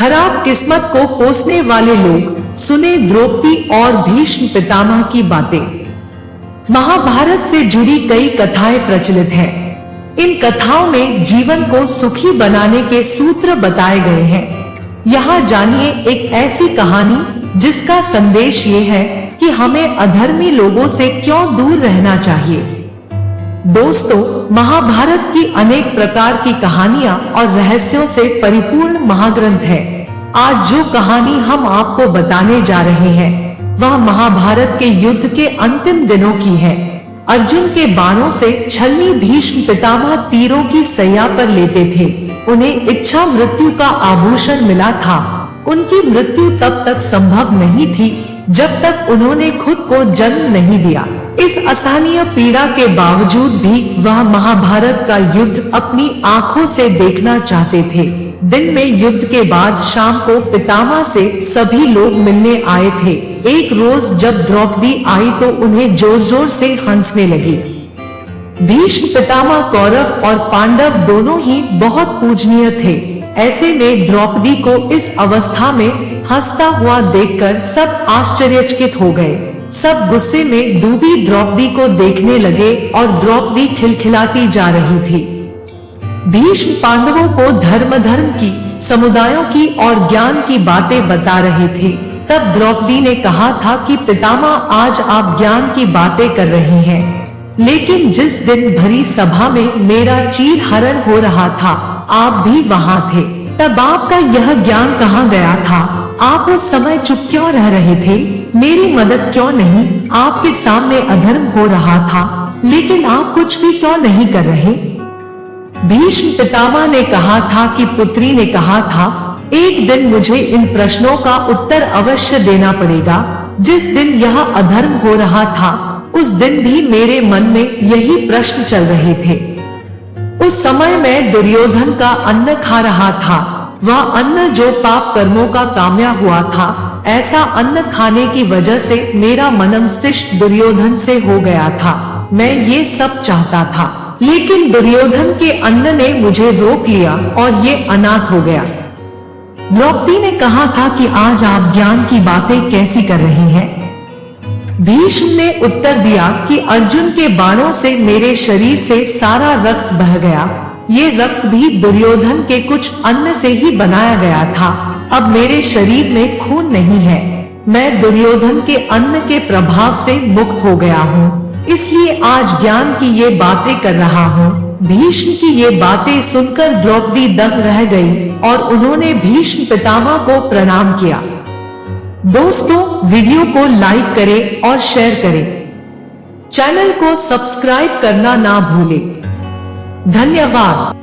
खराब किस्मत को कोसने वाले लोग। सुने द्रौपदी और भीष्म पितामह की बातें। महाभारत से जुड़ी कई कथाएं प्रचलित हैं। इन कथाओं में जीवन को सुखी बनाने के सूत्र बताए गए हैं। यहाँ जानिए एक ऐसी कहानी जिसका संदेश ये है कि हमें अधर्मी लोगों से क्यों दूर रहना चाहिए। दोस्तों, महाभारत की अनेक प्रकार की कहानियां और रहस्यों से परिपूर्ण महाग्रंथ है। आज जो कहानी हम आपको बताने जा रहे हैं वह महाभारत के युद्ध के अंतिम दिनों की है। अर्जुन के बाणों से छलनी भीष्म पितामह तीरों की सैया पर लेते थे। उन्हें इच्छा मृत्यु का आभूषण मिला था। उनकी मृत्यु तब तक संभव नहीं थी जब तक उन्होंने खुद को जन्म नहीं दिया। इस असहनीय पीड़ा के बावजूद भी वह महाभारत का युद्ध अपनी आंखों से देखना चाहते थे। दिन में युद्ध के बाद शाम को पितामह से सभी लोग मिलने आए थे। एक रोज जब द्रौपदी आई तो उन्हें जोर जोर से हंसने लगी। भीष्म पितामह कौरव और पांडव दोनों ही बहुत पूजनीय थे। ऐसे में द्रौपदी को इस अवस्था में हंसता हुआ देखकर सब आश्चर्यचकित हो गए। सब गुस्से में डूबी द्रौपदी को देखने लगे और द्रौपदी खिलखिलाती जा रही थी। भीष्म पांडवों को धर्म की, समुदायों की और ज्ञान की बातें बता रहे थे। तब द्रौपदी ने कहा था कि पितामह आज आप ज्ञान की बातें कर रहे हैं, लेकिन जिस दिन भरी सभा में मेरा चीर हरण हो रहा था आप भी वहां थे। तब आपका यह ज्ञान कहाँ गया था? आप उस समय चुप क्यों रह रहे थे? मेरी मदद क्यों नहीं? आपके सामने अधर्म हो रहा था लेकिन आप कुछ भी क्यों नहीं कर रहे? भीष्म पितामह ने कहा था कि पुत्री ने कहा था एक दिन मुझे इन प्रश्नों का उत्तर अवश्य देना पड़ेगा। जिस दिन यह अधर्म हो रहा था उस दिन भी मेरे मन में यही प्रश्न चल रहे थे। उस समय मैं दुर्योधन का अन्न खा रहा था, वह अन्न जो पाप कर्मों का काम्या हुआ था। ऐसा अन्न खाने की वजह से मेरा मन मस्तिष्क दुर्योधन से हो गया था। मैं ये सब चाहता था लेकिन दुर्योधन के अन्न ने मुझे रोक लिया और ये अनाथ हो गया। द्रौपदी ने कहा था कि आज आप ज्ञान की बातें कैसी कर रही हैं? भीष्म ने उत्तर दिया कि अर्जुन के बाणों से मेरे शरीर से सारा रक्त बह गया। ये रक्त भी दुर्योधन के कुछ अन्न से ही बनाया गया था। अब मेरे शरीर में खून नहीं है। मैं दुर्योधन के अन्न के प्रभाव से मुक्त हो गया हूँ, इसलिए आज ज्ञान की ये बातें कर रहा हूँ। भीष्म की ये बातें सुनकर द्रौपदी दंग रह गई और उन्होंने भीष्म पितामह को प्रणाम किया। दोस्तों, वीडियो को लाइक करें और शेयर करें। चैनल को सब्सक्राइब करना ना भूलें। धन्यवाद।